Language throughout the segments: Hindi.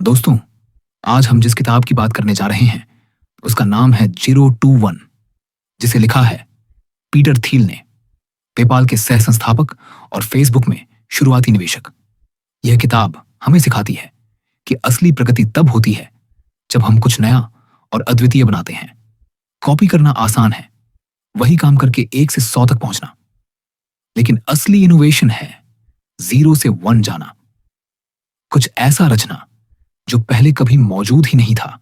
दोस्तों, आज हम जिस किताब की बात करने जा रहे हैं उसका नाम है 021, जिसे लिखा है पीटर थील ने, पेपाल के सह संस्थापक और फेसबुक में शुरुआती निवेशक। यह किताब हमें सिखाती है कि असली प्रगति तब होती है जब हम कुछ नया और अद्वितीय बनाते हैं। कॉपी करना आसान है, वही काम करके 1 से 100 तक पहुंचना, लेकिन असली इनोवेशन है 0 से 1 जाना, कुछ ऐसा रचना जो पहले कभी मौजूद ही नहीं था।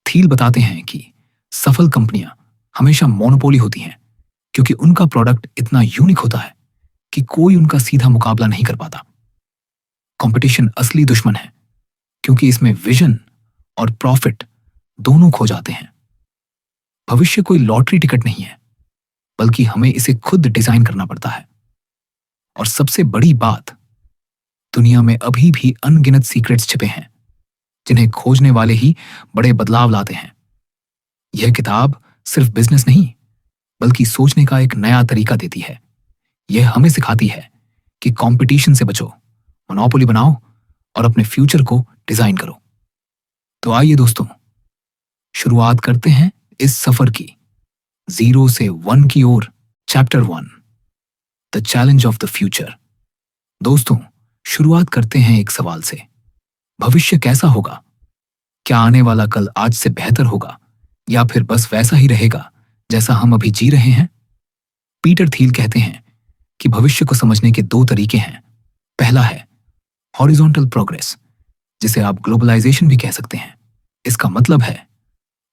थील बताते हैं कि सफल कंपनियां हमेशा मोनोपोली होती हैं क्योंकि उनका प्रोडक्ट इतना यूनिक होता है कि कोई उनका सीधा मुकाबला नहीं कर पाता। कंपटीशन असली दुश्मन है क्योंकि इसमें विजन और प्रॉफिट दोनों खो जाते हैं। भविष्य कोई लॉटरी टिकट नहीं है, बल्कि हमें इसे खुद डिजाइन करना पड़ता है। और सबसे बड़ी बात, दुनिया में अभी भी अनगिनत सीक्रेट्स छिपे हैं जिन्हें खोजने वाले ही बड़े बदलाव लाते हैं। यह किताब सिर्फ बिजनेस नहीं, बल्कि सोचने का एक नया तरीका देती है। यह हमें सिखाती है कि कंपटीशन से बचो, मोनोपोली बनाओ और अपने फ्यूचर को डिजाइन करो। तो आइए दोस्तों, शुरुआत करते हैं इस सफर की 0 से 1 की ओर। Chapter 1, the challenge of the future. दोस्तों, शुरुआत करते हैं एक सवाल से। भविष्य कैसा होगा? क्या आने वाला कल आज से बेहतर होगा या फिर बस वैसा ही रहेगा जैसा हम अभी जी रहे हैं? पीटर थील कहते हैं कि भविष्य को समझने के 2 तरीके हैं। पहला है हॉरिजॉन्टल प्रोग्रेस, जिसे आप ग्लोबलाइजेशन भी कह सकते हैं। इसका मतलब है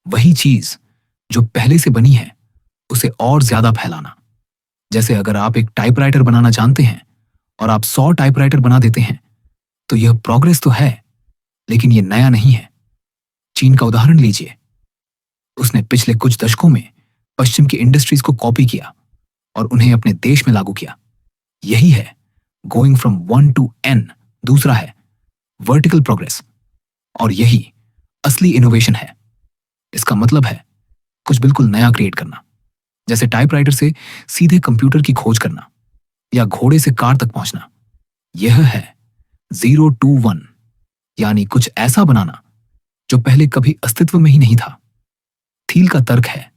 वही चीज जो पहले से बनी है उसे और ज्यादा फैलाना। जैसे अगर आप एक टाइपराइटर बनाना जानते हैं और आप 100 टाइपराइटर बना देते हैं तो यह प्रोग्रेस तो है, लेकिन यह नया नहीं है। चीन का उदाहरण लीजिए। उसने पिछले कुछ दशकों में पश्चिम की इंडस्ट्रीज को कॉपी किया और उन्हें अपने देश में लागू किया। यही है गोइंग फ्रॉम 1 to N। दूसरा है वर्टिकल प्रोग्रेस, और यही असली इनोवेशन है। इसका मतलब है कुछ बिल्कुल नया क्रिएट करना, जैसे टाइपराइटर से सीधे कंप्यूटर की खोज करना या घोड़े से कार तक पहुंचना। यह है 0 to 1, यानी कुछ ऐसा बनाना जो पहले कभी अस्तित्व में ही नहीं था। थील का तर्क है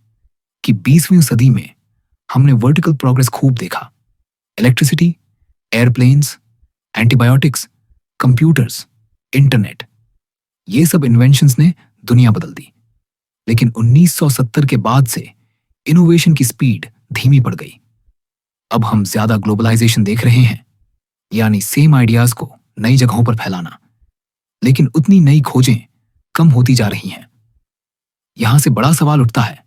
कि 20वीं सदी में हमने वर्टिकल प्रोग्रेस खूब देखा। Electricity, airplanes, antibiotics, computers, internet, ये सब इन्वेंशंस ने दुनिया बदल दी। लेकिन 1970 के बाद से इनोवेशन की स्पीड धीमी पड़ गई। अब हम ज्यादा ग्लोबलाइजेशन देख रहे हैं, यानी सेम आइडियाज को नई जगहों पर फैलाना, लेकिन उतनी नई खोजें कम होती जा रही हैं। यहां से बड़ा सवाल उठता है,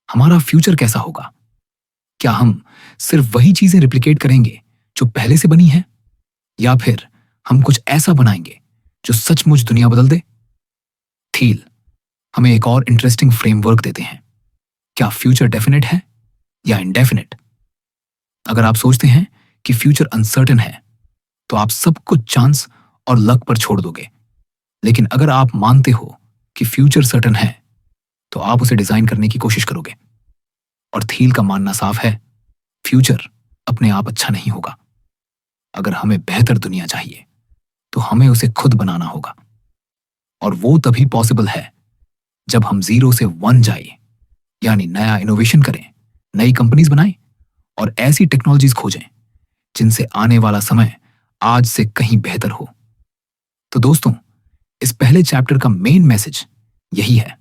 हमारा फ्यूचर कैसा होगा? क्या हम सिर्फ वही चीजें रिप्लिकेट करेंगे जो पहले से बनी है, या फिर हम कुछ ऐसा बनाएंगे जो सचमुच दुनिया बदल दे? थील हमें एक और इंटरेस्टिंग फ्रेमवर्क देते हैं। क्या फ्यूचर डेफिनेट है या इंडेफिनेट? अगर आप सोचते हैं कि फ्यूचर अनसर्टेन है तो आप सब कुछ चांस और लक पर छोड़ दोगे। लेकिन अगर आप मानते हो कि फ्यूचर सर्टेन है तो आप उसे डिजाइन करने की कोशिश करोगे। और थील का मानना साफ है, फ्यूचर अपने आप अच्छा नहीं होगा। अगर हमें बेहतर दुनिया चाहिए तो हमें उसे खुद बनाना होगा, और वो तभी पॉसिबल है जब हम 0 से 1 जाए, यानी नया इनोवेशन करें, नई कंपनीज बनाएं और ऐसी टेक्नोलॉजीज खोजें जिनसे आने वाला समय आज से कहीं बेहतर हो। तो दोस्तों, इस पहले चैप्टर का मेन मैसेज यही है,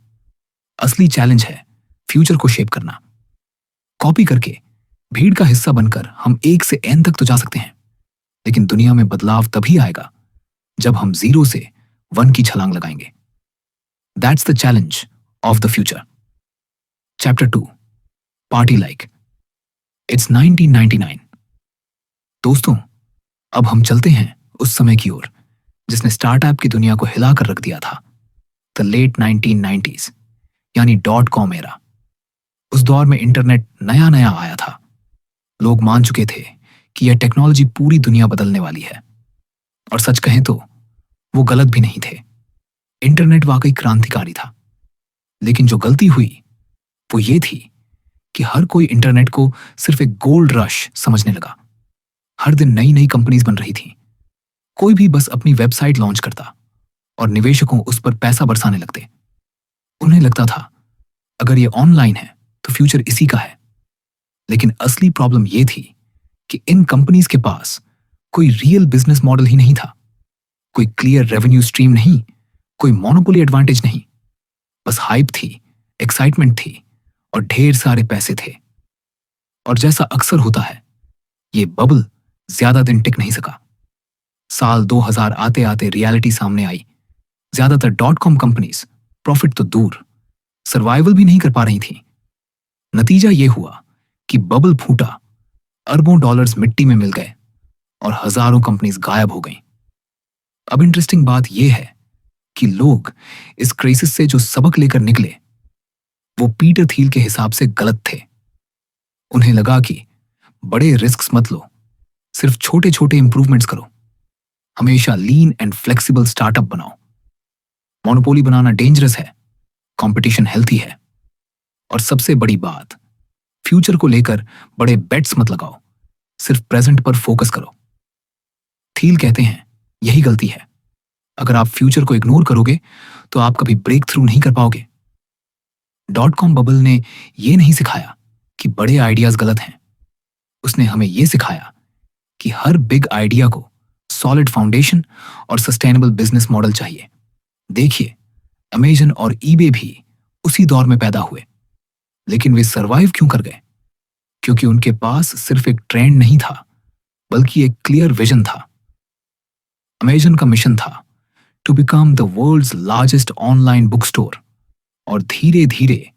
असली चैलेंज है फ्यूचर को शेप करना। कॉपी करके भीड़ का हिस्सा बनकर हम 1 से N तक तो जा सकते हैं, लेकिन दुनिया में बदलाव तभी आएगा जब हम 0 से 1 की छलांग लगाएंगे। That's the challenge of the future. Chapter 2, party like. It's 1999। दोस्तों, अब हम चलते हैं उस समय की ओर जिसने स्टार्टअप की दुनिया को हिला कर रख दिया था। द लेट 1990s, यानी .com एरा। उस दौर में इंटरनेट नया नया आया था। लोग मान चुके थे कि यह टेक्नोलॉजी पूरी दुनिया बदलने वाली है, और सच कहें तो वो गलत भी नहीं थे। इंटरनेट वाकई क्रांतिकारी था, लेकिन जो गलती हुई वो ये थी कि हर कोई इंटरनेट को सिर्फ एक गोल्ड रश समझने लगा। हर दिन नई नई कंपनीज बन रही थी। कोई भी बस अपनी वेबसाइट लॉन्च करता और निवेशकों उस पर पैसा बरसाने लगते। उन्हें लगता था अगर ये ऑनलाइन है तो फ्यूचर इसी का है। लेकिन असली प्रॉब्लम यह थी कि इन कंपनीज के पास कोई रियल बिजनेस मॉडल ही नहीं था, कोई क्लियर रेवेन्यू स्ट्रीम नहीं, कोई मोनोपोली एडवांटेज नहीं। बस हाइप थी, एक्साइटमेंट थी और ढेर सारे पैसे थे। और जैसा अक्सर होता है, ये बबल ज्यादा दिन टिक नहीं सका। साल 2000 आते आते रियलिटी सामने आई। ज्यादातर .com कंपनीज प्रॉफिट तो दूर, सर्वाइवल भी नहीं कर पा रही थी। नतीजा यह हुआ कि बबल फूटा, अरबों डॉलर्स मिट्टी में मिल गए और हजारों कंपनीज गायब हो गईं। अब इंटरेस्टिंग बात यह है कि लोग इस क्राइसिस से जो सबक लेकर निकले वो पीटर थील के हिसाब से गलत थे। उन्हें लगा कि बड़े रिस्क्स मत लो, सिर्फ छोटे छोटे इंप्रूवमेंट्स करो, हमेशा लीन एंड फ्लेक्सिबल स्टार्टअप बनाओ। मोनोपोली बनाना डेंजरस है, कंपटीशन हेल्थी है। और सबसे बड़ी बात, फ्यूचर को लेकर बड़े बेट्स मत लगाओ, सिर्फ प्रेजेंट पर फोकस करो। थील कहते हैं यही गलती है। अगर आप फ्यूचर को इग्नोर करोगे तो आप कभी ब्रेक थ्रू नहीं कर पाओगे। .com बबल ने यह नहीं सिखाया कि बड़े आइडियाज गलत हैं, उसने हमें यह सिखाया कि हर बिग आइडिया को सॉलिड फाउंडेशन और सस्टेनेबल बिजनेस मॉडल चाहिए। देखिए, अमेजन और ईबे भी उसी दौर में पैदा हुए, लेकिन वे सरवाइव क्यों कर गए? क्योंकि उनके पास सिर्फ एक ट्रेंड नहीं था, बल्कि एक क्लियर विजन था। अमेजन का मिशन था to become the world's largest online book store, और धीरे धीरे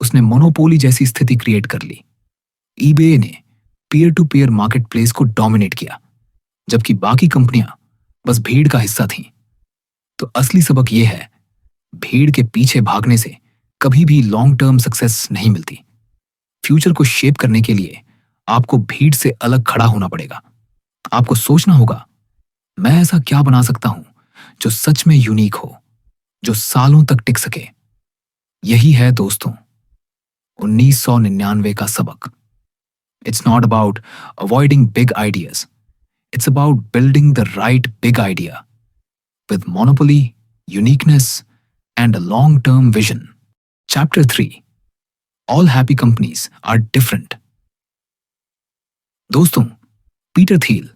उसने मोनोपोली जैसी स्थिति क्रिएट कर ली। ईबे ने peer to peer market place को डोमिनेट किया, जबकि बाकी कंपनियां बस भीड़ का हिस्सा थीं। तो असली सबक यह है, भीड़ के पीछे भागने से कभी भी लॉन्ग टर्म सक्सेस नहीं मिलती। फ्यूचर को शेप करने के लिए आपको भीड़ से अलग खड़ा होना पड़ेगा। आपको सोचना होगा, मैं ऐसा क्या बना सकता हूं जो सच में यूनिक हो, जो सालों तक टिक सके। यही है दोस्तों 1999 का सबक। It's not about avoiding big ideas, it's about building the right big idea with monopoly, uniqueness, and a long-term vision. Chapter 3. All happy companies are different. दोस्तों, पीटर थील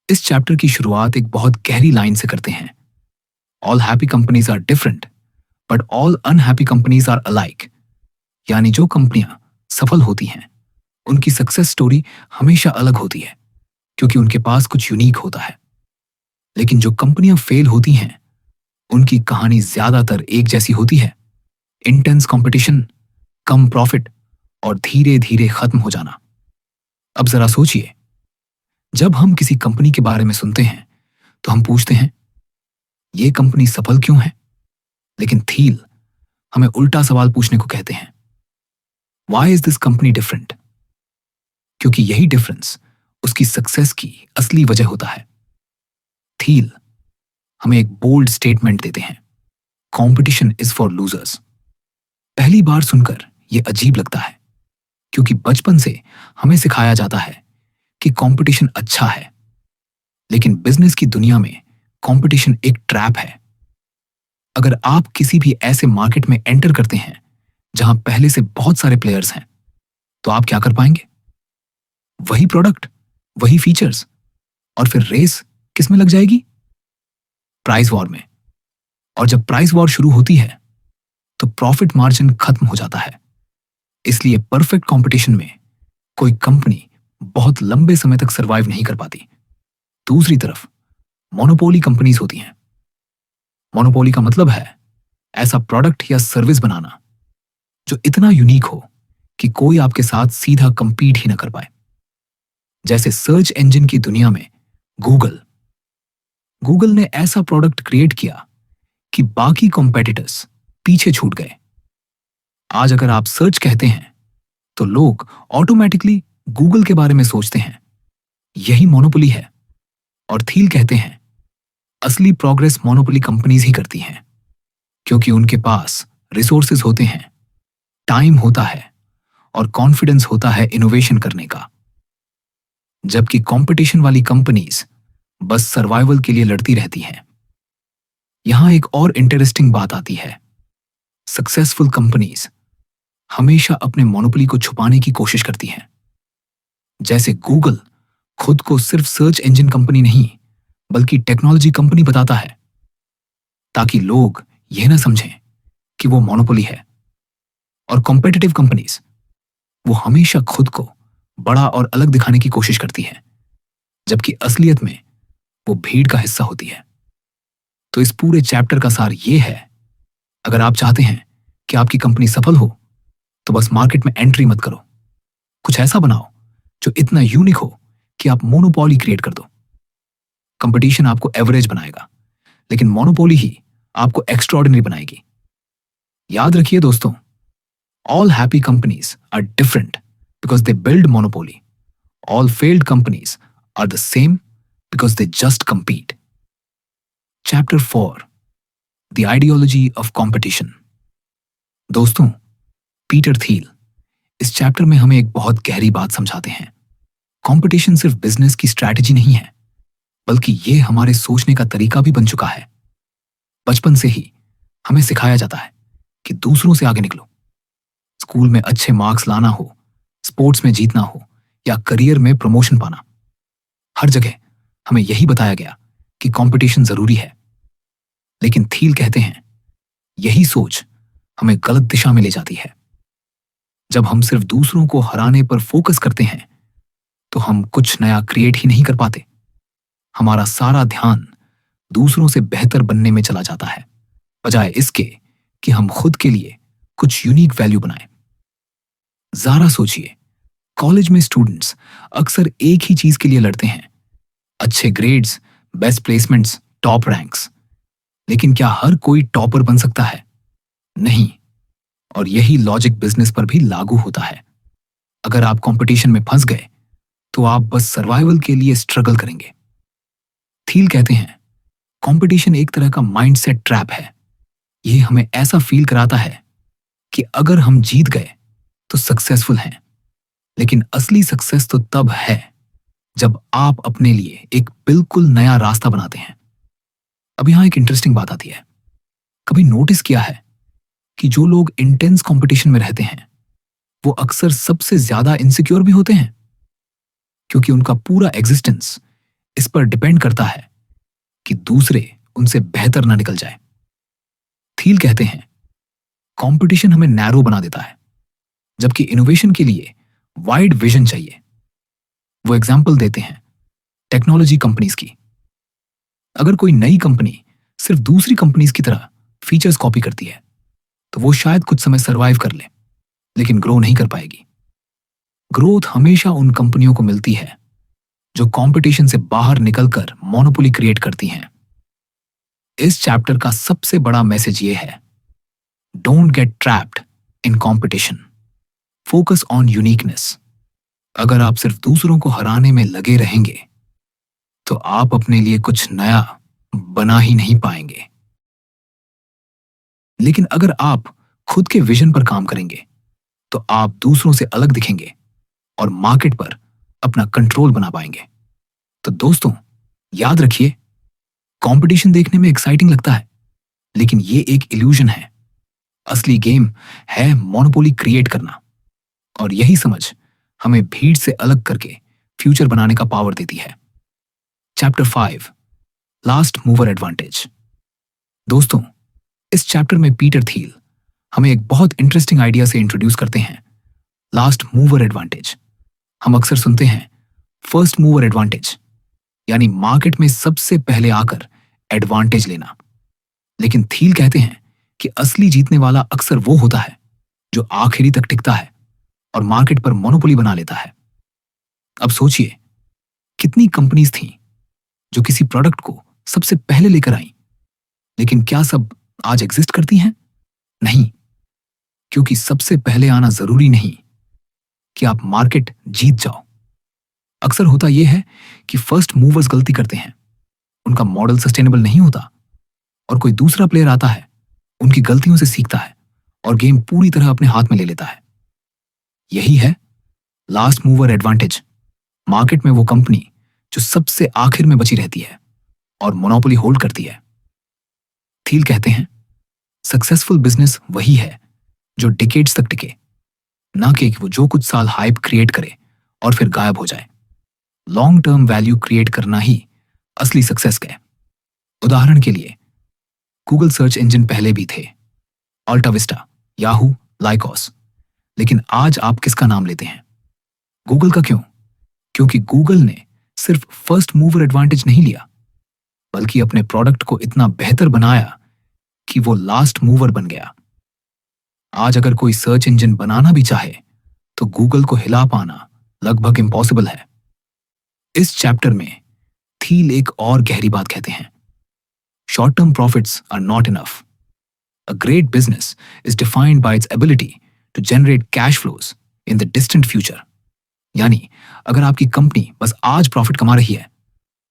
इस चैप्टर की शुरुआत एक बहुत गहरी लाइन से करते हैं। All happy companies are different, but all unhappy companies are alike. यानी जो कंपनियां सफल होती हैं, उनकी सक्सेस स्टोरी हमेशा अलग होती है, क्योंकि उनके पास कुछ यूनिक होता है। लेकिन जो कंपनियां फेल होती हैं, उनकी कहानी ज्यादातर एक जैसी होती है। इंटेंस कंपटीशन, कम प्रॉफिट और धीरे धीरे खत्म हो जाना। अब जरा सोचिए, जब हम किसी कंपनी के बारे में सुनते हैं तो हम पूछते हैं, ये कंपनी सफल क्यों है? लेकिन थील हमें उल्टा सवाल पूछने को कहते हैं, why is this company different? क्योंकि यही डिफरेंस उसकी सक्सेस की असली वजह होता है। थील हमें एक बोल्ड स्टेटमेंट देते हैं, कंपटीशन इज फॉर लूजर्स। पहली बार सुनकर यह अजीब लगता है, क्योंकि बचपन से हमें सिखाया जाता है कि कंपटीशन अच्छा है। लेकिन बिजनेस की दुनिया में कंपटीशन एक ट्रैप है। अगर आप किसी भी ऐसे मार्केट में एंटर करते हैं जहां पहले से बहुत सारे प्लेयर्स हैं, तो आप क्या कर पाएंगे? वही प्रोडक्ट, वही फीचर्स, और फिर रेस किस में लग जाएगी? प्राइस वॉर में। और जब प्राइस वॉर शुरू होती है तो प्रॉफिट मार्जिन खत्म हो जाता है। इसलिए परफेक्ट कंपटीशन में कोई कंपनी बहुत लंबे समय तक सरवाइव नहीं कर पाती। दूसरी तरफ मोनोपोली कंपनीज होती हैं। मोनोपोली का मतलब है ऐसा प्रोडक्ट या सर्विस बनाना जो इतना यूनिक हो कि कोई आपके साथ सीधा कंपीट ही ना कर पाए। जैसे सर्च इंजन की दुनिया में गूगल ने ऐसा प्रोडक्ट क्रिएट किया कि बाकी कॉम्पिटिटर्स पीछे छूट गए। आज अगर आप सर्च कहते हैं तो लोग ऑटोमेटिकली गूगल के बारे में सोचते हैं। यही मोनोपोली है। और थील कहते हैं असली प्रोग्रेस मोनोपोली कंपनीज ही करती हैं, क्योंकि उनके पास रिसोर्सेज होते हैं, टाइम होता है और कॉन्फिडेंस होता है इनोवेशन करने का। जबकि कंपटीशन वाली कंपनीज बस सर्वाइवल के लिए लड़ती रहती हैं। यहां एक और इंटरेस्टिंग बात आती है। सक्सेसफुल कंपनीज हमेशा अपने मोनोपोली को छुपाने की कोशिश करती हैं। जैसे गूगल खुद को सिर्फ सर्च इंजन कंपनी नहीं बल्कि टेक्नोलॉजी कंपनी बताता है, ताकि लोग यह ना समझें कि वो मोनोपोली है। और कॉम्पिटिटिव कंपनीज वो हमेशा खुद को बड़ा और अलग दिखाने की कोशिश करती हैं, जबकि असलियत में वो भीड़ का हिस्सा होती है। तो इस पूरे चैप्टर का सार ये है, अगर आप चाहते हैं कि आपकी कंपनी सफल हो तो बस मार्केट में एंट्री मत करो, कुछ ऐसा बनाओ जो इतना यूनिक हो कि आप मोनोपोली क्रिएट कर दो। कंपटीशन आपको एवरेज बनाएगा, लेकिन मोनोपोली ही आपको एक्स्ट्राऑर्डिनरी बनाएगी। याद रखिए दोस्तों, all happy companies are different because they build monopoly. All failed companies are the same because they just compete. Chapter 4, the ideology of competition. दोस्तों, पीटर थील इस चैप्टर में हमें एक बहुत गहरी बात समझाते हैं। कंपटीशन सिर्फ बिजनेस की स्ट्रैटेजी नहीं है, बल्कि ये हमारे सोचने का तरीका भी बन चुका है। बचपन से ही हमें सिखाया जाता है कि दूसरों से आगे निकलो। स्कूल में अच्छे मार्क्स लाना हो, स्पोर्ट्स में जीतना हो या करियर में प्रमोशन पाना, हर जगह हमें यही बताया गया कि कंपटीशन जरूरी है। लेकिन थील कहते हैं यही सोच हमें गलत दिशा में ले जाती है। जब हम सिर्फ दूसरों को हराने पर फोकस करते हैं तो हम कुछ नया क्रिएट ही नहीं कर पाते। हमारा सारा ध्यान दूसरों से बेहतर बनने में चला जाता है, बजाय इसके कि हम खुद के लिए कुछ यूनिक वैल्यू बनाएं। जरा सोचिए, कॉलेज में स्टूडेंट्स अक्सर एक ही चीज के लिए लड़ते हैं, अच्छे grades, best placements, top ranks. लेकिन क्या हर कोई टॉपर बन सकता है? नहीं। और यही लॉजिक बिजनेस पर भी लागू होता है। अगर आप कंपटीशन में फंस गए तो आप बस सर्वाइवल के लिए स्ट्रगल करेंगे। थील कहते हैं कंपटीशन एक तरह का माइंडसेट ट्रैप है। ये हमें ऐसा फील कराता है कि अगर हम जीत गए तो सक्सेसफुल हैं, लेकिन असली सक्सेस तो तब है जब आप अपने लिए एक बिल्कुल नया रास्ता बनाते हैं। अब यहां एक इंटरेस्टिंग बात आती है। कभी नोटिस किया है कि जो लोग इंटेंस कंपटीशन में रहते हैं वो अक्सर सबसे ज्यादा इनसिक्योर भी होते हैं, क्योंकि उनका पूरा एग्जिस्टेंस इस पर डिपेंड करता है कि दूसरे उनसे बेहतर ना निकल जाए। थील कहते हैं कंपटीशन हमें नैरो बना देता है, जबकि इनोवेशन के लिए वाइड विजन चाहिए। वो एग्जाम्पल देते हैं टेक्नोलॉजी कंपनीज की। अगर कोई नई कंपनी सिर्फ दूसरी कंपनीज की तरह फीचर्स कॉपी करती है तो वो शायद कुछ समय सरवाइव कर ले, लेकिन ग्रो नहीं कर पाएगी। ग्रोथ हमेशा उन कंपनियों को मिलती है जो कंपटीशन से बाहर निकलकर मोनोपोली क्रिएट करती हैं। इस चैप्टर का सबसे बड़ा मैसेज ये है, don't get trapped in competition, focus on uniqueness. अगर आप सिर्फ दूसरों को हराने में लगे रहेंगे तो आप अपने लिए कुछ नया बना ही नहीं पाएंगे। लेकिन अगर आप खुद के विजन पर काम करेंगे तो आप दूसरों से अलग दिखेंगे और मार्केट पर अपना कंट्रोल बना पाएंगे। तो दोस्तों, याद रखिए, कंपटीशन देखने में एक्साइटिंग लगता है, लेकिन ये एक इल्यूजन है। असली गेम है मोनोपोली क्रिएट करना, और यही समझ हमें भीड़ से अलग करके फ्यूचर बनाने का पावर देती है। Chapter 5, last mover advantage. दोस्तों, इस चैप्टर में पीटर थील हमें एक बहुत इंटरेस्टिंग आइडिया से इंट्रोड्यूस करते हैं, लास्ट मूवर एडवांटेज। हम अक्सर सुनते हैं फर्स्ट मूवर एडवांटेज, यानी मार्केट में सबसे पहले आकर एडवांटेज लेना। लेकिन थील कहते हैं कि असली जीतने वाला अक्सर वो होता है जो आखिरी तक टिकता है और मार्केट पर मोनोपोली बना लेता है। अब सोचिए, कितनी कंपनीज थीं जो किसी प्रोडक्ट को सबसे पहले लेकर आईं, लेकिन क्या सब आज एग्जिस्ट करती हैं? नहीं, क्योंकि सबसे पहले आना जरूरी नहीं कि आप मार्केट जीत जाओ। अक्सर होता यह है कि फर्स्ट मूवर्स गलती करते हैं, उनका मॉडल सस्टेनेबल नहीं होता और कोई दूसरा प्लेयर आता है, उनकी गलतियों से सीखता है और गेम पूरी तरह अपने हाथ में ले लेता है। यही है लास्ट मूवर एडवांटेज। मार्केट में वो कंपनी जो सबसे आखिर में बची रहती है और मोनोपोली होल्ड करती है। थील कहते हैं, सक्सेसफुल बिजनेस वही है जो डिकेड्स तक टिके, ना कि वो जो कुछ साल हाइप क्रिएट करे और फिर गायब हो जाए। लॉन्ग टर्म वैल्यू क्रिएट करना ही असली सक्सेस है। उदाहरण के लिए, गूगल सर्च इंजन पहले भी थे, अल्टा विस्टा, याहू, लाइकॉस, लेकिन आज आप किसका नाम लेते हैं? गूगल का। क्यों? क्योंकि गूगल ने सिर्फ फर्स्ट मूवर एडवांटेज नहीं लिया, बल्कि अपने प्रोडक्ट को इतना बेहतर बनाया कि वो लास्ट मूवर बन गया। आज अगर कोई सर्च इंजन बनाना भी चाहे तो गूगल को हिला पाना लगभग इम्पॉसिबल है। इस चैप्टर में थील एक और गहरी बात कहते हैं, short term profits are not enough. A great business is defined by its ability to generate cash flows in the distant future. यानी अगर आपकी कंपनी बस आज प्रॉफिट कमा रही है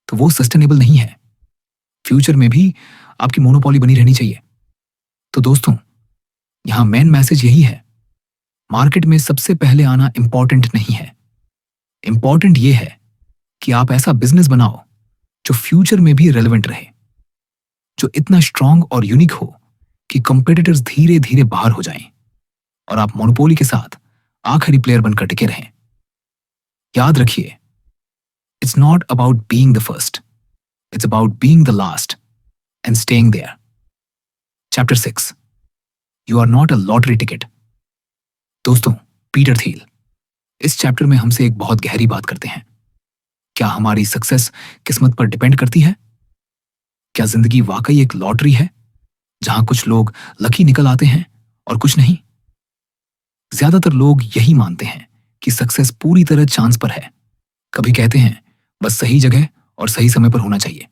तो वो सस्टेनेबल नहीं है, फ्यूचर में भी आपकी मोनोपोली बनी रहनी चाहिए। तो दोस्तों, यहां मेन मैसेज यही है, मार्केट में सबसे पहले आना इंपॉर्टेंट नहीं है, इंपॉर्टेंट यह है कि आप ऐसा बिजनेस बनाओ जो फ्यूचर में भी रेलेवेंट रहे, जो इतना स्ट्रांग और यूनिक हो कि कंपेटिटर्स धीरे धीरे बाहर हो जाएं और आप मोनोपोली के साथ आखिरी प्लेयर बनकर टिके रहें। याद रखिए, it's not about being the first, it's about being the last and staying there. Chapter 6, you are not a lottery ticket. दोस्तों, पीटर थील इस चैप्टर में हमसे एक बहुत गहरी बात करते हैं। क्या हमारी सक्सेस किस्मत पर डिपेंड करती है? क्या जिंदगी वाकई एक लॉटरी है जहां कुछ लोग लकी निकल आते हैं और कुछ नहीं? ज्यादातर लोग यही मानते हैं कि सक्सेस पूरी तरह चांस पर है। कभी कहते हैं बस सही जगह और सही समय पर होना चाहिए,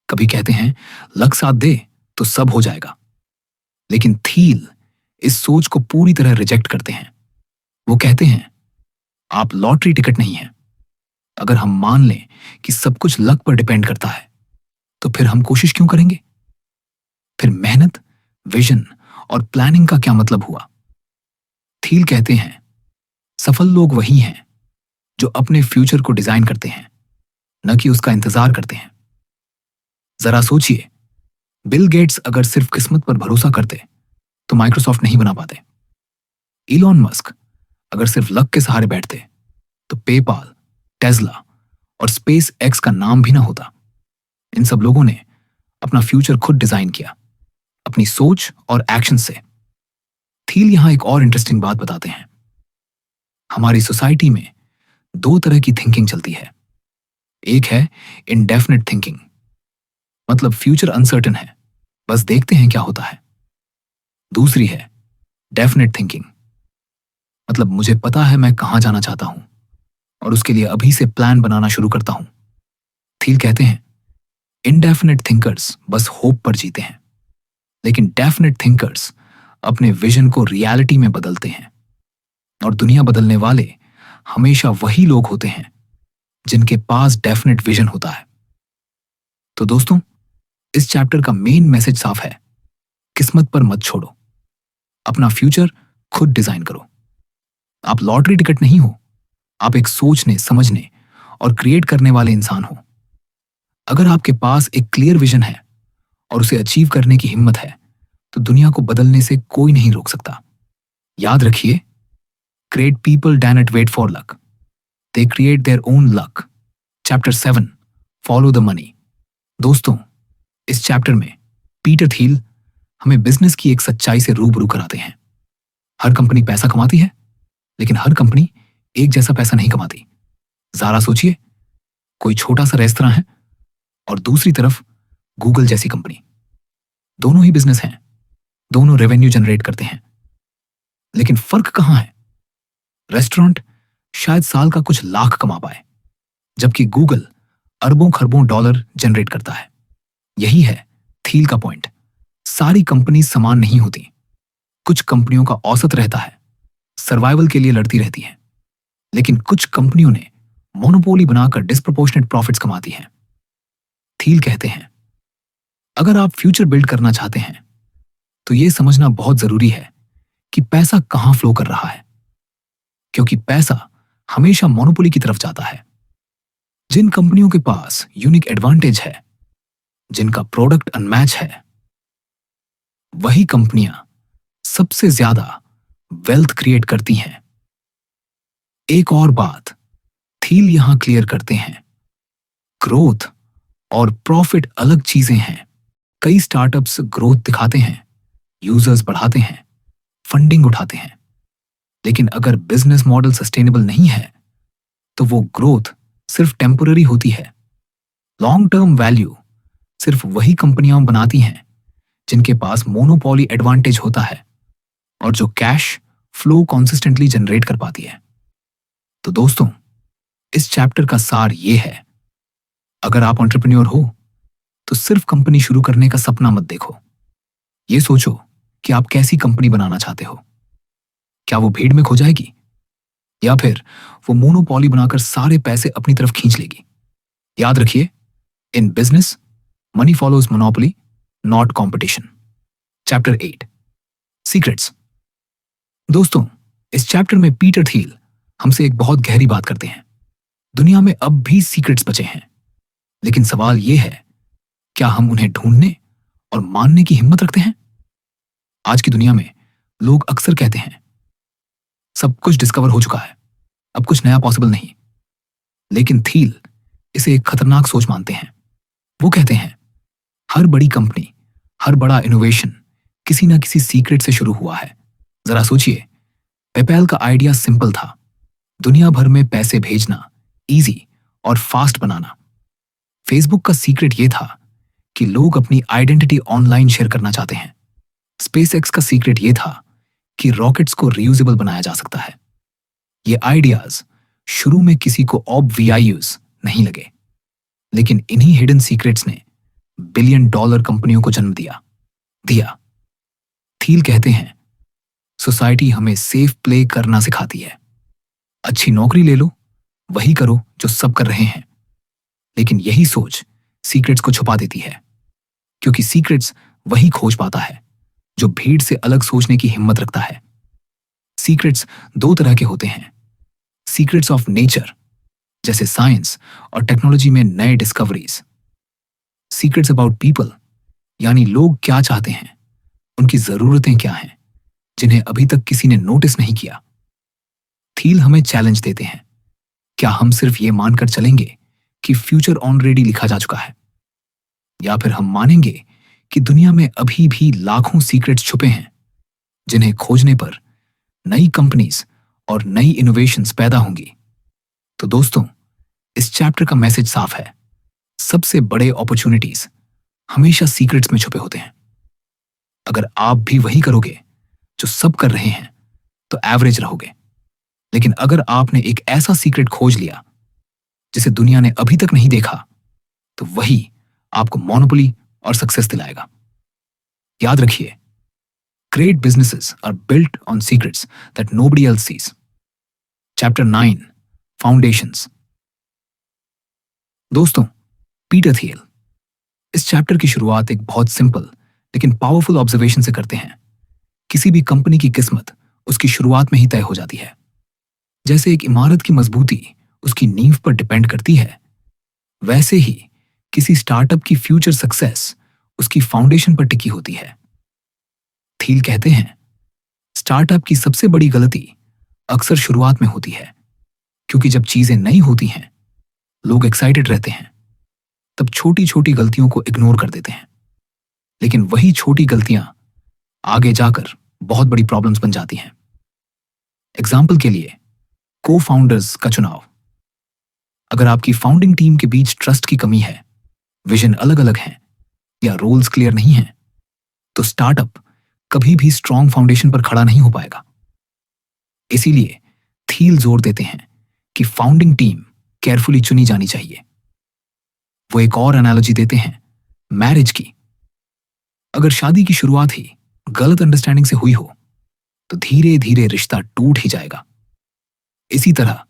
कभी कहते हैं लक साथ दे तो सब हो जाएगा। लेकिन थील इस सोच को पूरी तरह रिजेक्ट करते हैं। वो कहते हैं आप लॉटरी टिकट नहीं हैं। अगर हम मान लें कि सब कुछ लक पर डिपेंड करता है तो फिर हम कोशिश क्यों करेंगे? फिर मेहनत, विजन और प्लानिंग का क्या मतलब हुआ? थील कहते हैं सफल लोग वही हैं जो अपने फ्यूचर को डिजाइन करते हैं, न कि उसका इंतजार करते हैं। जरा सोचिए, बिल गेट्स अगर सिर्फ किस्मत पर भरोसा करते तो माइक्रोसॉफ्ट नहीं बना पाते। इलॉन मस्क अगर सिर्फ लक के सहारे बैठते तो पेपाल, टेस्ला और स्पेस एक्स का नाम भी ना होता। इन सब लोगों ने अपना फ्यूचर खुद डिजाइन किया, अपनी सोच और एक्शन से। थील यहां एक और इंटरेस्टिंग बात बताते हैं। हमारी सोसाइटी में दो तरह की थिंकिंग चलती है। एक है इनडेफिनिट थिंकिंग, मतलब फ्यूचर अनसर्टेन है, बस देखते हैं क्या होता है। दूसरी है डेफिनेट थिंकिंग, मतलब मुझे पता है मैं कहां जाना चाहता हूं और उसके लिए अभी से प्लान बनाना शुरू करता हूं। थील कहते हैं इनडेफिनेट थिंकर्स बस होप पर जीते हैं, लेकिन डेफिनेट थिंकर्स अपने विजन को रियलिटी में बदलते हैं। और दुनिया बदलने वाले हमेशा वही लोग होते हैं जिनके पास डेफिनेट विजन होता है। तो दोस्तों, इस चैप्टर का मेन मैसेज साफ है, किस्मत पर मत छोड़ो, अपना फ्यूचर खुद डिजाइन करो। आप लॉटरी टिकट नहीं हो, आप एक सोचने, समझने और क्रिएट करने वाले इंसान हो। अगर आपके पास एक क्लियर विजन है और उसे अचीव करने की हिम्मत है तो दुनिया को बदलने से कोई नहीं रोक सकता। याद रखिए, great people do not wait for luck, they create their own luck. Chapter 7, follow the money. दोस्तों, इस चैप्टर में पीटर थील हमें बिजनेस की एक सच्चाई से रूबरू कराते हैं। हर कंपनी पैसा कमाती है, लेकिन हर कंपनी एक जैसा पैसा नहीं कमाती। जरा सोचिए, कोई छोटा सा रेस्तरां है और दूसरी तरफ गूगल जैसी कंपनी। दोनों ही बिजनेस हैं, दोनों रेवेन्यू जनरेट करते हैं, लेकिन फर्क कहां है? रेस्टोरेंट शायद साल का कुछ लाख कमा पाए, जबकि गूगल अरबों खरबों डॉलर जनरेट करता है। यही है थील का पॉइंट। सारी कंपनी समान नहीं होती। कुछ कंपनियों का औसत रहता है, सर्वाइवल के लिए लड़ती रहती हैं, लेकिन कुछ कंपनियों ने मोनोपोली बनाकर डिस्प्रपोर्शनेट प्रॉफिट्स कमाती हैं। थील कहते हैं अगर आप फ्यूचर बिल्ड करना चाहते हैं तो यह समझना बहुत जरूरी है कि पैसा कहां फ्लो कर रहा है, क्योंकि पैसा हमेशा मोनोपोली की तरफ जाता है। जिन कंपनियों के पास यूनिक एडवांटेज है, जिनका प्रोडक्ट अनमैच है, वही कंपनियां सबसे ज्यादा वेल्थ क्रिएट करती हैं। एक और बात थील यहां क्लियर करते हैं, ग्रोथ और प्रॉफिट अलग चीजें हैं। कई स्टार्टअप्स ग्रोथ दिखाते हैं, यूजर्स बढ़ाते हैं, फंडिंग उठाते हैं, लेकिन अगर बिजनेस मॉडल सस्टेनेबल नहीं है तो वो ग्रोथ सिर्फ टेम्पररी होती है। लॉन्ग टर्म वैल्यू सिर्फ वही कंपनियां बनाती हैं जिनके पास मोनोपोली एडवांटेज होता है और जो कैश फ्लो कंसिस्टेंटली जनरेट कर पाती है। तो दोस्तों, इस चैप्टर का सार ये है, अगर आप एंटरप्रेन्योर हो तो सिर्फ कंपनी शुरू करने का सपना मत देखो। ये सोचो कि आप कैसी कंपनी बनाना चाहते हो। क्या वो भीड़ में खो जाएगी या फिर वो मोनोपोली बनाकर सारे पैसे अपनी तरफ खींच लेगी? याद रखिए, in business money follows monopoly, not competition. Chapter 8 secrets. दोस्तों, इस चैप्टर में पीटर थील हमसे एक बहुत गहरी बात करते हैं। दुनिया में अब भी सीक्रेट्स बचे हैं, लेकिन सवाल यह है, क्या हम उन्हें ढूंढने और मानने की हिम्मत रखते हैं? आज की दुनिया में लोग अक्सर कहते हैं, सब कुछ डिस्कवर हो चुका है, अब कुछ नया पॉसिबल नहीं। लेकिन थील इसे एक खतरनाक सोच मानते हैं। वो कहते हैं, हर बड़ी कंपनी, हर बड़ा इनोवेशन किसी ना किसी सीक्रेट से शुरू हुआ है। जरा सोचिए, पेपैल का आइडिया सिंपल था, दुनिया भर में पैसे भेजना, इजी और फास्ट बनाना। फेसबुक का सीक्रेट यह था कि लोग अपनी आइडेंटिटी ऑनलाइन शेयर करना चाहते हैं। स्पेसएक्स का सीक्रेट यह था कि रॉकेट्स को रीयूजेबल बनाया जा सकता है। ये आइडियाज शुरू में किसी को ऑब्वियस नहीं लगे, लेकिन इन्हीं हिडन सीक्रेट्स ने $1 बिलियन कंपनियों को जन्म दिया। थील कहते हैं, सोसाइटी हमें सेफ प्ले करना सिखाती है। अच्छी नौकरी ले लो, वही करो जो सब कर रहे हैं। लेकिन यही सोच सीक्रेट्स को छुपा देती है, क्योंकि सीक्रेट्स वही खोज पाता है जो भीड़ से अलग सोचने की हिम्मत रखता है। सीक्रेट्स दो तरह के होते हैं, सीक्रेट्स ऑफ नेचर, जैसे साइंस और टेक्नोलॉजी में नए डिस्कवरीज। सीक्रेट्स अबाउट पीपल, यानी लोग क्या चाहते हैं, उनकी जरूरतें क्या हैं, जिन्हें अभी तक किसी ने नोटिस नहीं किया। थील हमें चैलेंज देते हैं, क्या हम सिर्फ ये मानकर चलेंगे कि फ्यूचर ऑलरेडी लिखा जा चुका है, या फिर हम मानेंगे कि दुनिया में अभी भी लाखों सीक्रेट्स छुपे हैं जिन्हें खोजने पर नई कंपनीज और नई इनोवेशंस पैदा होंगी। तो दोस्तों, इस चैप्टर का मैसेज साफ है, सबसे बड़े अपॉर्चुनिटीज हमेशा सीक्रेट्स में छुपे होते हैं। अगर आप भी वही करोगे जो सब कर रहे हैं तो एवरेज रहोगे, लेकिन अगर आपने एक ऐसा सीक्रेट खोज लिया जिसे दुनिया ने अभी तक नहीं देखा, तो वही आपको मोनोपोली और सक्सेस दिलाएगा। याद रखिए, great businesses are built on secrets that nobody else sees. Chapter 9 foundations. दोस्तों, पीटर थियल इस चैप्टर की शुरुआत एक बहुत सिंपल लेकिन पावरफुल ऑब्जर्वेशन से करते हैं। किसी भी कंपनी की किस्मत उसकी शुरुआत में ही तय हो जाती है। जैसे एक इमारत की मजबूती उसकी नींव पर डिपेंड करती है, वैसे ही किसी स्टार्टअप की फ्यूचर सक्सेस उसकी फाउंडेशन पर टिकी होती है। थील कहते हैं, स्टार्टअप की सबसे बड़ी गलती अक्सर शुरुआत में होती है, क्योंकि जब चीजें नई होती हैं, लोग एक्साइटेड रहते हैं, तब छोटी छोटी गलतियों को इग्नोर कर देते हैं। लेकिन वही छोटी गलतियां आगे जाकर बहुत बड़ी प्रॉब्लम्स बन जाती हैं। एग्जाम्पल के लिए, को फाउंडर्स का चुनाव। अगर आपकी फाउंडिंग टीम के बीच ट्रस्ट की कमी है, विजन अलग अलग हैं या रोल्स क्लियर नहीं हैं, तो स्टार्टअप कभी भी स्ट्रॉन्ग फाउंडेशन पर खड़ा नहीं हो पाएगा। इसीलिए थील जोर देते हैं कि फाउंडिंग टीम केयरफुली चुनी जानी चाहिए। वो एक और एनालॉजी देते हैं, मैरिज की। अगर शादी की शुरुआत ही गलत अंडरस्टैंडिंग से हुई हो, तो धीरे धीरे रिश्ता टूट ही जाएगा। इसी तरह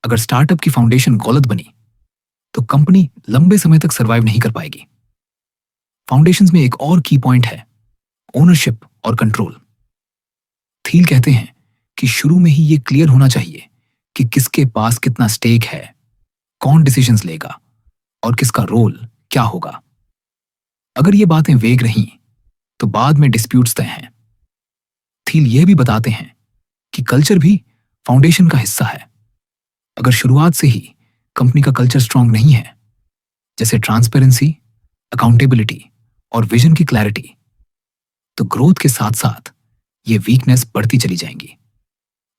अगर स्टार्टअप की फाउंडेशन गलत बनी, तो कंपनी लंबे समय तक सरवाइव नहीं कर पाएगी। फाउंडेशंस में एक और की पॉइंट है, ओनरशिप और कंट्रोल। थील कहते हैं कि शुरू में ही यह क्लियर होना चाहिए कि किसके पास कितना स्टेक है, कौन डिसीजंस लेगा और किसका रोल क्या होगा। अगर ये बातें वेग रहीं, तो बाद में डिस्प्यूट्स तय हैं। थील यह भी बताते हैं कि कल्चर भी फाउंडेशन का हिस्सा है। अगर शुरुआत से ही कंपनी का कल्चर स्ट्रांग नहीं है, जैसे ट्रांसपेरेंसी, अकाउंटेबिलिटी और विजन की क्लैरिटी, तो ग्रोथ के साथ साथ ये वीकनेस बढ़ती चली जाएंगी।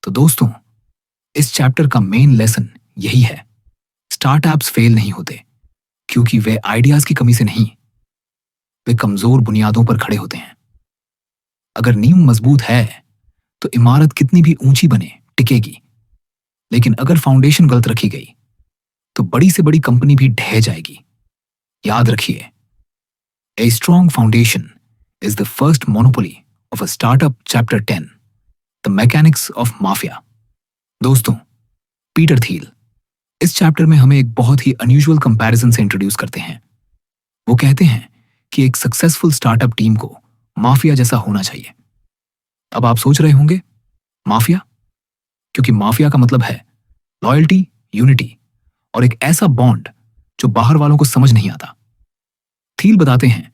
तो दोस्तों, इस चैप्टर का मेन लेसन यही है, स्टार्टअप्स फेल नहीं होते क्योंकि वे आइडियाज की कमी से नहीं, वे कमजोर बुनियादों पर खड़े होते हैं। अगर नींव मजबूत है तो इमारत कितनी भी ऊंची बने टिकेगी, लेकिन अगर फाउंडेशन गलत रखी गई तो बड़ी से बड़ी कंपनी भी ढह जाएगी। याद रखिए, a strong foundation is the first monopoly of a startup. Chapter 10, the mechanics of mafia. दोस्तों, पीटर थील इस चैप्टर में हमें एक बहुत ही अनयूजुअल कंपैरिजन से इंट्रोड्यूस करते हैं। वो कहते हैं कि एक सक्सेसफुल स्टार्टअप टीम को माफिया जैसा होना चाहिए। अब आप सोच रहे होंगे, माफिया? क्योंकि माफिया का मतलब है लॉयल्टी, यूनिटी और एक ऐसा बॉन्ड जो बाहर वालों को समझ नहीं आता। थील बताते हैं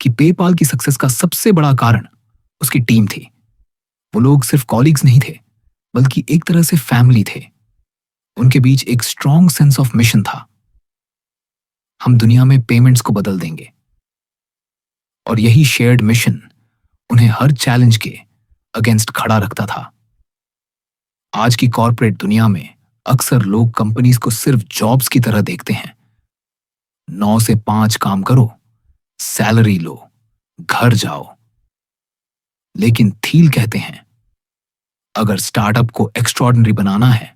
कि पेपाल की सक्सेस का सबसे बड़ा कारण उसकी टीम थी। वो लोग सिर्फ कॉलीग्स नहीं थे, बल्कि एक तरह से फैमिली थे। उनके बीच एक स्ट्रॉन्ग सेंस ऑफ मिशन था। हम दुनिया में पेमेंट्स को बदल देंगे। और यही शेयर्ड मिशन उन्हें हर चैलेंज के अगेंस्ट खड़ा रखता था। आज की कॉर्पोरेट दुनिया में अक्सर लोग कंपनीज को सिर्फ जॉब्स की तरह देखते हैं। 9 से 5 काम करो, सैलरी लो, घर जाओ। लेकिन थील कहते हैं, अगर स्टार्टअप को एक्स्ट्रॉर्डिनरी बनाना है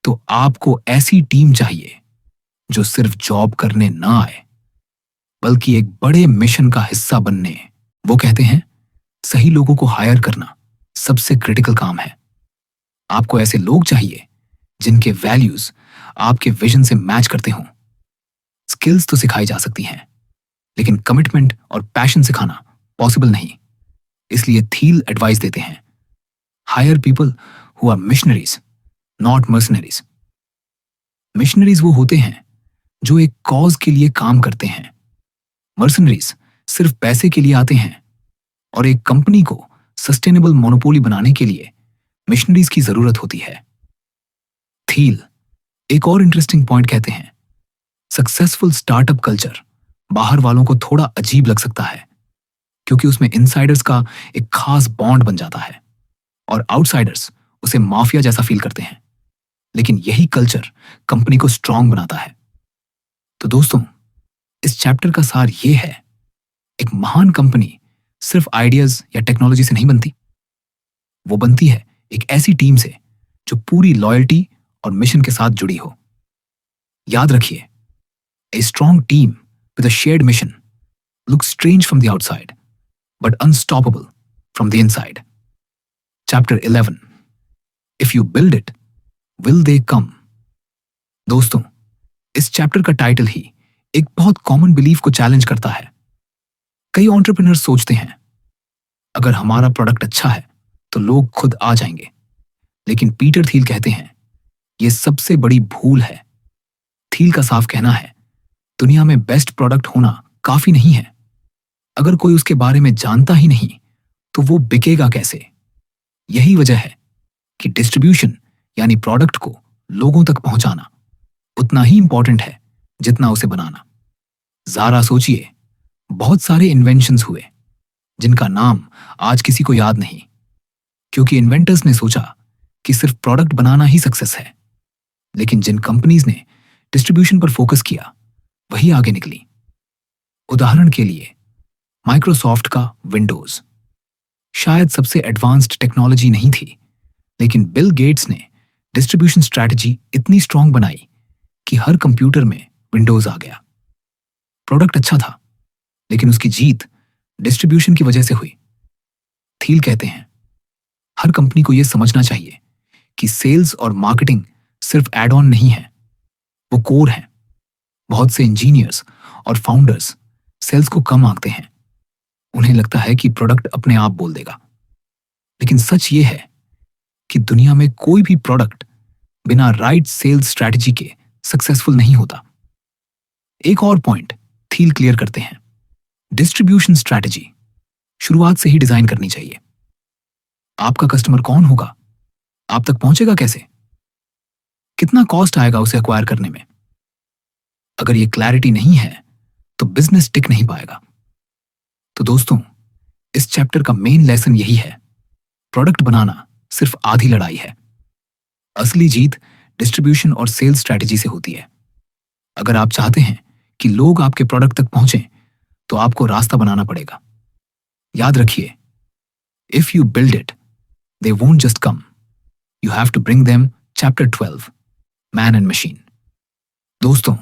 तो आपको ऐसी टीम चाहिए जो सिर्फ जॉब करने ना आए, बल्कि एक बड़े मिशन का हिस्सा बनने। वो कहते हैं, सही लोगों को हायर करना सबसे क्रिटिकल काम है। आपको ऐसे लोग चाहिए जिनके वैल्यूज आपके विजन से मैच करते हों। स्किल्स तो सिखाई जा सकती हैं, लेकिन कमिटमेंट और पैशन सिखाना पॉसिबल नहीं। इसलिए थील एडवाइस देते हैं, hire people who are missionaries, not mercenaries. Missionaries वो होते हैं जो एक कॉज के लिए काम करते हैं। मर्सनरीज सिर्फ पैसे के लिए आते हैं। और एक कंपनी को सस्टेनेबल मोनोपोली बनाने के लिए मिशनरीज की जरूरत होती है। थील एक और इंटरेस्टिंग पॉइंट कहते हैं, सक्सेसफुल स्टार्टअप कल्चर बाहर वालों को थोड़ा अजीब लग सकता है क्योंकि उसमें इनसाइडर्स का एक खास बॉन्ड बन जाता है और आउटसाइडर्स उसे माफिया जैसा फील करते हैं। लेकिन यही कल्चर कंपनी को स्ट्रांग बनाता है। तो दोस्तों, इस चैप्टर का सार यह है, एक महान कंपनी सिर्फ आइडियाज या टेक्नोलॉजी से नहीं बनती। वो बनती है एक ऐसी टीम से जो पूरी लॉयल्टी और मिशन के साथ जुड़ी हो। याद रखिए, a strong team with a shared mission looks strange from the outside, but unstoppable from the inside. Chapter 11, If you build it, will they come? दोस्तों, इस चैप्टर का टाइटल ही एक बहुत कॉमन बिलीफ को चैलेंज करता है। कई एंटरप्रेन्योर्स सोचते हैं, अगर हमारा प्रोडक्ट अच्छा है तो लोग खुद आ जाएंगे। लेकिन पीटर थील कहते हैं, यह सबसे बड़ी भूल है। थील का साफ कहना है, दुनिया में बेस्ट प्रोडक्ट होना काफी नहीं है। अगर कोई उसके बारे में जानता ही नहीं तो वो बिकेगा कैसे? यही वजह है कि डिस्ट्रीब्यूशन यानी प्रोडक्ट को लोगों तक पहुंचाना उतना ही इंपॉर्टेंट है जितना उसे बनाना। जरा सोचिए, बहुत सारे इन्वेंशंस हुए जिनका नाम आज किसी को याद नहीं, क्योंकि इन्वेंटर्स ने सोचा कि सिर्फ प्रोडक्ट बनाना ही सक्सेस है। लेकिन जिन कंपनीज ने डिस्ट्रीब्यूशन पर फोकस किया वही आगे निकली। उदाहरण के लिए माइक्रोसॉफ्ट का विंडोज शायद सबसे एडवांस्ड टेक्नोलॉजी नहीं थी, लेकिन बिल गेट्स ने डिस्ट्रीब्यूशन स्ट्रैटेजी इतनी स्ट्रांग बनाई कि हर कंप्यूटर में विंडोज आ गया। प्रोडक्ट अच्छा था, लेकिन उसकी जीत डिस्ट्रीब्यूशन की वजह से हुई। थील कहते हैं, हर कंपनी को यह समझना चाहिए कि सेल्स और मार्केटिंग सिर्फ एड ऑन नहीं है, वो कोर है। बहुत से इंजीनियर्स और फाउंडर्स सेल्स को कम आंकते हैं। उन्हें लगता है कि प्रोडक्ट अपने आप बोल देगा। लेकिन सच ये है कि दुनिया में कोई भी प्रोडक्ट बिना राइट सेल्स स्ट्रैटेजी के सक्सेसफुल नहीं होता। एक और पॉइंट थील क्लियर करते हैं, डिस्ट्रीब्यूशन स्ट्रैटेजी शुरुआत से ही डिजाइन करनी चाहिए। आपका कस्टमर कौन होगा, आप तक पहुंचेगा कैसे, कितना कॉस्ट आएगा उसे एक्वायर करने में। अगर ये क्लैरिटी नहीं है तो बिजनेस टिक नहीं पाएगा। तो दोस्तों, इस चैप्टर का मेन लेसन यही है, प्रोडक्ट बनाना सिर्फ आधी लड़ाई है। असली जीत डिस्ट्रीब्यूशन और सेल्स स्ट्रैटेजी से होती है। अगर आप चाहते हैं कि लोग आपके प्रोडक्ट तक पहुंचे तो आपको रास्ता बनाना पड़ेगा। याद रखिए, if you build it they won't just come, you have to bring them. Chapter 12, man and machine. दोस्तों,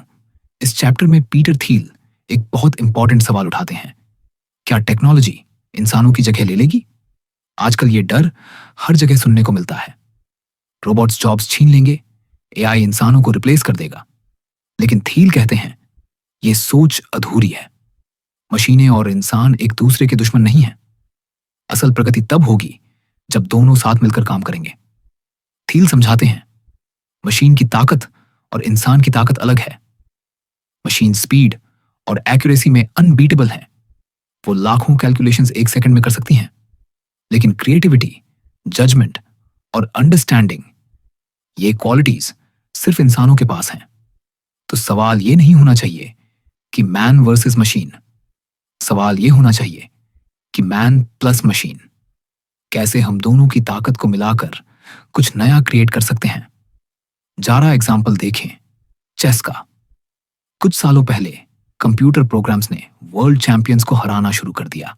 इस चैप्टर में पीटर थील एक बहुत इंपॉर्टेंट सवाल उठाते हैं, क्या टेक्नोलॉजी इंसानों की जगह ले लेगी? आजकल ये डर हर जगह सुनने को मिलता है, रोबोट्स जॉब्स छीन लेंगे, एआई इंसानों को रिप्लेस कर देगा। लेकिन थील कहते हैं ये सोच अधूरी है। मशीनें और इंसान एक दूसरे के दुश्मन नहीं हैं। असल प्रगति तब होगी जब दोनों साथ मिलकर काम करेंगे। थील समझाते हैं मशीन की ताकत और इंसान की ताकत अलग है। मशीन स्पीड और एक्यूरेसी में अनबीटेबल है, वो लाखों कैलकुलेशंस एक सेकंड में कर सकती हैं। लेकिन क्रिएटिविटी, जजमेंट और अंडरस्टैंडिंग, ये क्वालिटीज सिर्फ इंसानों के पास हैं। तो सवाल ये नहीं होना चाहिए कि मैन वर्सेस मशीन, सवाल ये होना चाहिए कि मैन प्लस मशीन, कैसे हम दोनों की ताकत को मिलाकर कुछ नया क्रिएट कर सकते हैं। जरा एग्जाम्पल देखें चेस का। कुछ सालों पहले कंप्यूटर प्रोग्राम्स ने वर्ल्ड चैंपियंस को हराना शुरू कर दिया।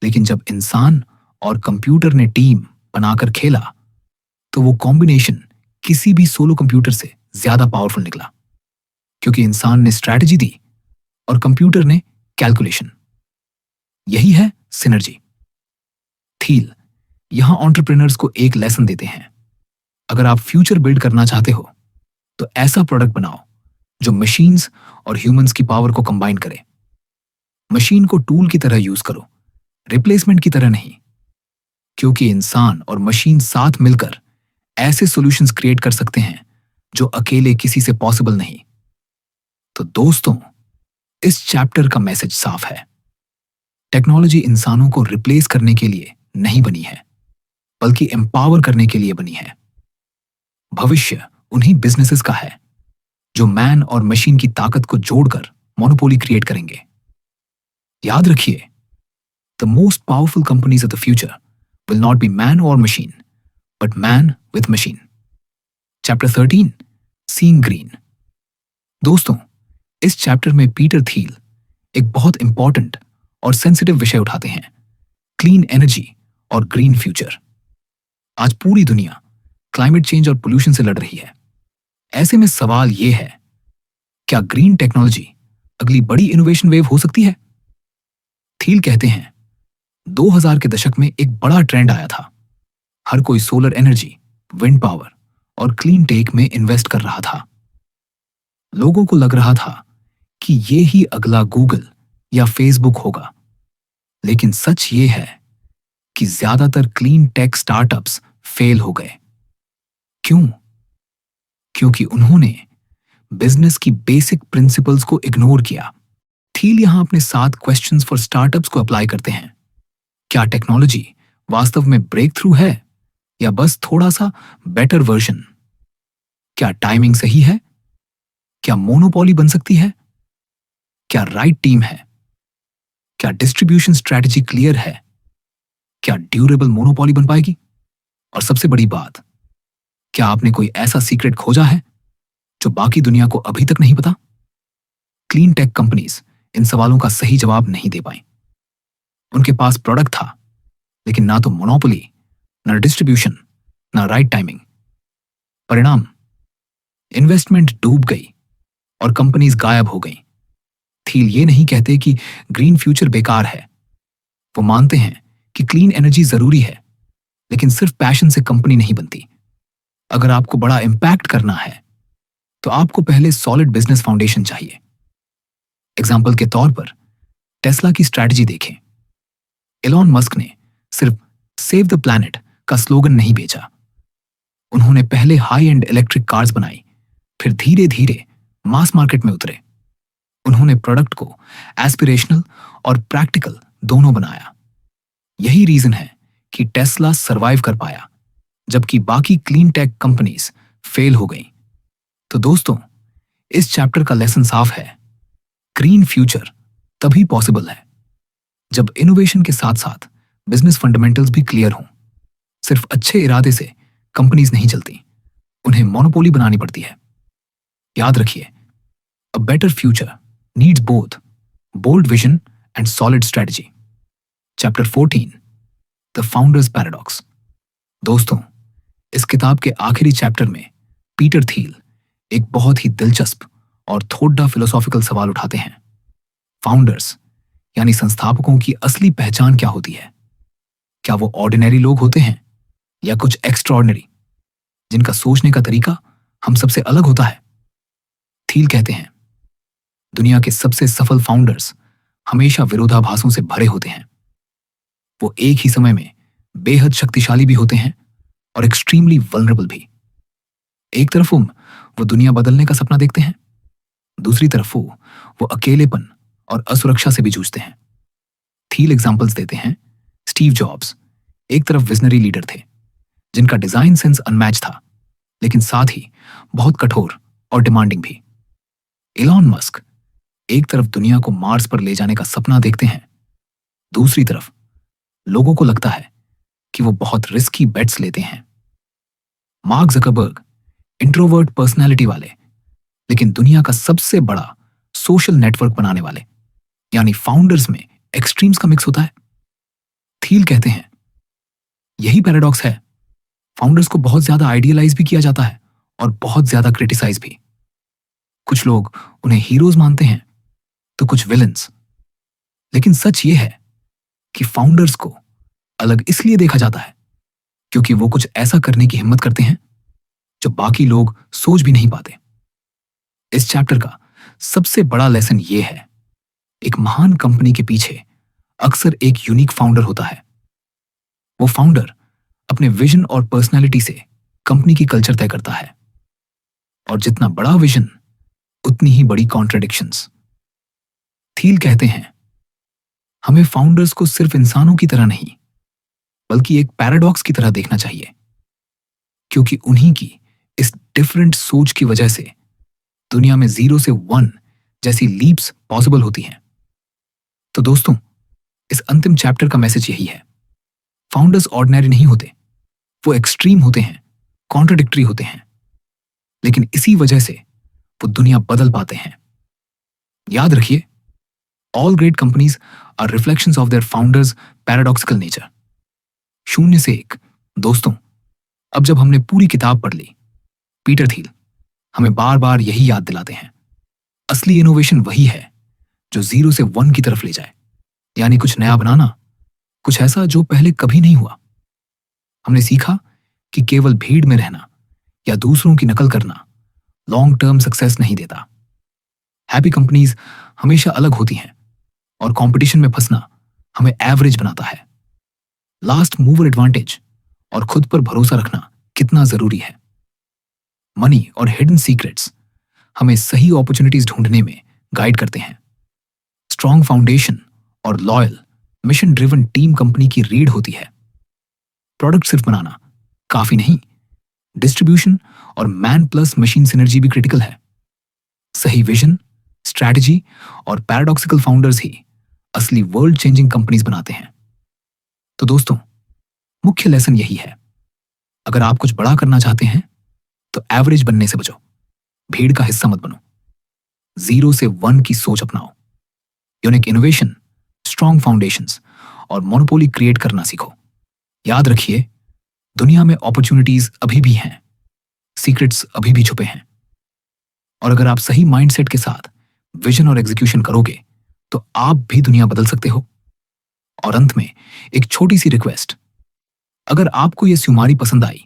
लेकिन जब इंसान और कंप्यूटर ने टीम बनाकर खेला तो वो कॉम्बिनेशन किसी भी सोलो कंप्यूटर से ज्यादा पावरफुल निकला, क्योंकि इंसान ने स्ट्रैटेजी दी और कंप्यूटर ने कैलकुलेशन। यही है सिनर्जी। थील यहां एंटरप्रेन्योर्स को एक लेसन देते हैं, अगर आप फ्यूचर बिल्ड करना चाहते हो तो ऐसा प्रोडक्ट बनाओ जो मशीन्स और ह्यूमंस की पावर को कंबाइन करे। मशीन को टूल की तरह यूज करो, रिप्लेसमेंट की तरह नहीं, क्योंकि इंसान और मशीन साथ मिलकर ऐसे सॉल्यूशंस क्रिएट कर सकते हैं जो अकेले किसी से पॉसिबल नहीं। तो दोस्तों, इस चैप्टर का मैसेज साफ है, टेक्नोलॉजी इंसानों को रिप्लेस करने के लिए नहीं बनी है, बल्कि एम्पावर करने के लिए बनी है। भविष्य उन्हीं बिजनेसेस का है जो मैन और मशीन की ताकत को जोड़कर मोनोपोली क्रिएट करेंगे। याद रखिए, the most powerful companies of the future will not be man or machine, but man with machine. Chapter 13, Seeing Green. दोस्तों, इस चैप्टर में पीटर थील एक बहुत इंपॉर्टेंट और सेंसिटिव विषय उठाते हैं, क्लीन एनर्जी और ग्रीन फ्यूचर। आज पूरी दुनिया क्लाइमेट चेंज और पोल्यूशन से लड़ रही है। ऐसे में सवाल यह है, क्या ग्रीन टेक्नोलॉजी अगली बड़ी इनोवेशन वेव हो सकती है? थील कहते हैं 2000 के दशक में एक बड़ा ट्रेंड आया था। हर कोई सोलर एनर्जी, विंड पावर और क्लीन टेक में इन्वेस्ट कर रहा था। लोगों को लग रहा था कि ये ही अगला गूगल या फेसबुक होगा। लेकिन सच ये है कि ज्यादातर क्लीन टेक स्टार्टअप्स फेल हो गए। क्यों? क्योंकि उन्होंने बिजनेस की बेसिक प्रिंसिपल्स को इग्नोर किया। थील यहां अपने 7 क्वेश्चंस फॉर स्टार्टअप्स को अप्लाई करते हैं। क्या टेक्नोलॉजी वास्तव में ब्रेक थ्रू है या बस थोड़ा सा बेटर वर्जन? क्या टाइमिंग सही है? क्या मोनोपोली बन सकती है? क्या राइट टीम है? क्या डिस्ट्रीब्यूशन स्ट्रैटेजी क्लियर है? क्या ड्यूरेबल मोनोपोली बन पाएगी? और सबसे बड़ी बात, क्या आपने कोई ऐसा सीक्रेट खोजा है जो बाकी दुनिया को अभी तक नहीं पता? क्लीन टेक कंपनीज इन सवालों का सही जवाब नहीं दे पाई। उनके पास प्रोडक्ट था, लेकिन ना तो मोनोपोली, ना डिस्ट्रीब्यूशन, ना राइट टाइमिंग। परिणाम, इन्वेस्टमेंट डूब गई और कंपनीज गायब हो गई। थील ये नहीं कहते कि ग्रीन फ्यूचर बेकार है। वो मानते हैं कि क्लीन एनर्जी जरूरी है, लेकिन सिर्फ पैशन से कंपनी नहीं बनती। अगर आपको बड़ा इंपैक्ट करना है तो आपको पहले सॉलिड बिजनेस फाउंडेशन चाहिए। एग्जाम्पल के तौर पर टेस्ला की स्ट्रैटेजी देखें। एलॉन मस्क ने सिर्फ सेव द प्लैनेट का स्लोगन नहीं बेचा। उन्होंने पहले हाई एंड इलेक्ट्रिक कार्स बनाई, फिर धीरे धीरे मास मार्केट में उतरे। उन्होंने प्रोडक्ट को एस्पिरेशनल और प्रैक्टिकल दोनों बनाया। यही रीजन है कि टेस्ला सरवाइव कर पाया जबकि बाकी क्लीन टेक कंपनीज फेल हो गई। तो दोस्तों, इस चैप्टर का लेसन साफ है, ग्रीन फ्यूचर तभी पॉसिबल है जब इनोवेशन के साथ साथ बिजनेस फंडामेंटल्स भी क्लियर हों। सिर्फ अच्छे इरादे से कंपनीज नहीं चलती, उन्हें मोनोपोली बनानी पड़ती है। याद रखिए, a better future needs both bold vision and solid strategy. Chapter 14, the founders paradox. दोस्तों, इस किताब के आखिरी चैप्टर में पीटर थील एक बहुत ही दिलचस्प और थोड़ा फिलोसॉफिकल सवाल उठाते हैं। फाउंडर्स यानी संस्थापकों की असली पहचान क्या होती है? क्या वो ऑर्डिनरी लोग होते हैं या कुछ एक्स्ट्राऑर्डिनरी जिनका सोचने का तरीका हम सबसे अलग होता है? थील कहते हैं, दुनिया के सबसे सफल फाउंडर्स हमेशा विरोधाभासों से भरे होते हैं। वो एक ही समय में बेहद शक्तिशाली भी होते हैं और एक्सट्रीमली वल्नरेबल भी। एक तरफ वो दुनिया बदलने का सपना देखते हैं, दूसरी तरफ वो अकेलेपन और असुरक्षा से भी जूझते हैं। थील एग्जाम्पल्स देते हैं, स्टीव जॉब्स एक तरफ विजनरी लीडर थे जिनका डिजाइन सेंस अनमैच था, लेकिन साथ ही बहुत कठोर और डिमांडिंग भी। इलॉन मस्क एक तरफ दुनिया को मार्स पर ले जाने का सपना देखते हैं, दूसरी तरफ लोगों को लगता है कि वो बहुत रिस्की बेट्स लेते हैं। मार्क जकरबर्ग इंट्रोवर्ट पर्सनैलिटी वाले लेकिन दुनिया का सबसे बड़ा सोशल नेटवर्क बनाने वाले, यानी फाउंडर्स में एक्सट्रीम्स का मिक्स होता है। थील कहते हैं, यही पैराडॉक्स है, फाउंडर्स को बहुत ज्यादा आइडियलाइज भी किया जाता है और बहुत ज्यादा क्रिटिसाइज भी। कुछ लोग उन्हें हीरोज मानते हैं तो कुछ विलन्स। लेकिन सच ये है कि फाउंडर्स को अलग इसलिए देखा जाता है क्योंकि वो कुछ ऐसा करने की हिम्मत करते हैं जो बाकी लोग सोच भी नहीं पाते। इस चैप्टर का सबसे बड़ा लेसन ये है, एक महान कंपनी के पीछे अक्सर एक यूनिक फाउंडर होता है। वो फाउंडर अपने विजन और पर्सनैलिटी से कंपनी की कल्चर तय करता है, और जितना बड़ा विजन उतनी ही बड़ी कॉन्ट्रडिक्शंस। थील कहते हैं, हमें फाउंडर्स को सिर्फ इंसानों की तरह नहीं बल्कि एक पैराडॉक्स की तरह देखना चाहिए, क्योंकि उन्हीं की इस डिफरेंट सोच की वजह से दुनिया में 0 से 1 जैसी लीप्स पॉसिबल होती हैं। तो दोस्तों, इस अंतिम चैप्टर का मैसेज यही है, फाउंडर्स ऑर्डिनरी नहीं होते, वो एक्सट्रीम होते हैं, कॉन्ट्रडिक्टरी होते हैं, लेकिन इसी वजह से वो दुनिया बदल पाते हैं। याद रखिए, all great companies are reflections of their founders paradoxical nature. 0 से 1। दोस्तों, अब जब हमने पूरी किताब पढ़ ली, पीटर थील हमें बार बार यही याद दिलाते हैं, असली इनोवेशन वही है जो 0 से 1 की तरफ ले जाए, यानी कुछ नया बनाना, कुछ ऐसा जो पहले कभी नहीं हुआ। हमने सीखा कि केवल भीड़ में रहना या दूसरों की नकल करना लॉन्ग टर्म सक्सेस नहीं देता। हैप्पी कंपनीज हमेशा अलग होती हैं और कंपटीशन में फंसना हमें एवरेज बनाता है। लास्ट मूवर एडवांटेज और खुद पर भरोसा रखना कितना जरूरी है। मनी और हिडन सीक्रेट्स हमें सही अपॉर्चुनिटीज ढूंढने में गाइड करते हैं। स्ट्रॉन्ग फाउंडेशन और loyal mission driven team company की रीढ़ होती है। प्रोडक्ट सिर्फ बनाना काफी नहीं, डिस्ट्रीब्यूशन और मैन प्लस मशीन सिनर्जी भी क्रिटिकल है। सही विजन, स्ट्रैटेजी और पैराडॉक्सिकल फाउंडर्स ही असली वर्ल्ड चेंजिंग कंपनीज बनाते हैं। तो दोस्तों, मुख्य लेसन यही है, अगर आप कुछ बड़ा करना चाहते हैं तो एवरेज बनने से बचो, भीड़ का हिस्सा मत बनो, 0 से 1 की सोच अपनाओ, यूनिक इनोवेशन, स्ट्रॉन्ग फाउंडेशंस और मोनोपोली क्रिएट करना सीखो। याद रखिए, दुनिया में अपॉर्चुनिटीज अभी भी हैं, सीक्रेट्स अभी भी छुपे हैं, और अगर आप सही माइंडसेट के साथ विजन और एग्जीक्यूशन करोगे तो आप भी दुनिया बदल सकते हो। और अंत में एक छोटी सी रिक्वेस्ट, अगर आपको यह सुमारी पसंद आई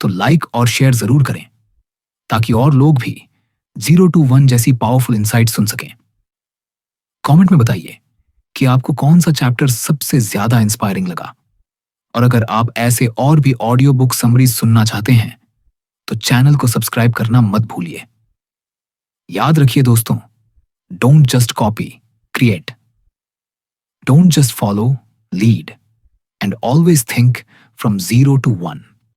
तो लाइक और शेयर जरूर करें ताकि और लोग भी 0 to 1 जैसी पावरफुल इनसाइट सुन सकें। कमेंट में बताइए कि आपको कौन सा चैप्टर सबसे ज्यादा इंस्पायरिंग लगा, और अगर आप ऐसे और भी ऑडियो बुक समरीज सुनना चाहते हैं तो चैनल को सब्सक्राइब करना मत भूलिए। याद रखिए दोस्तों, don't just copy, create. Don't just follow, lead. and always think from 0 to 1.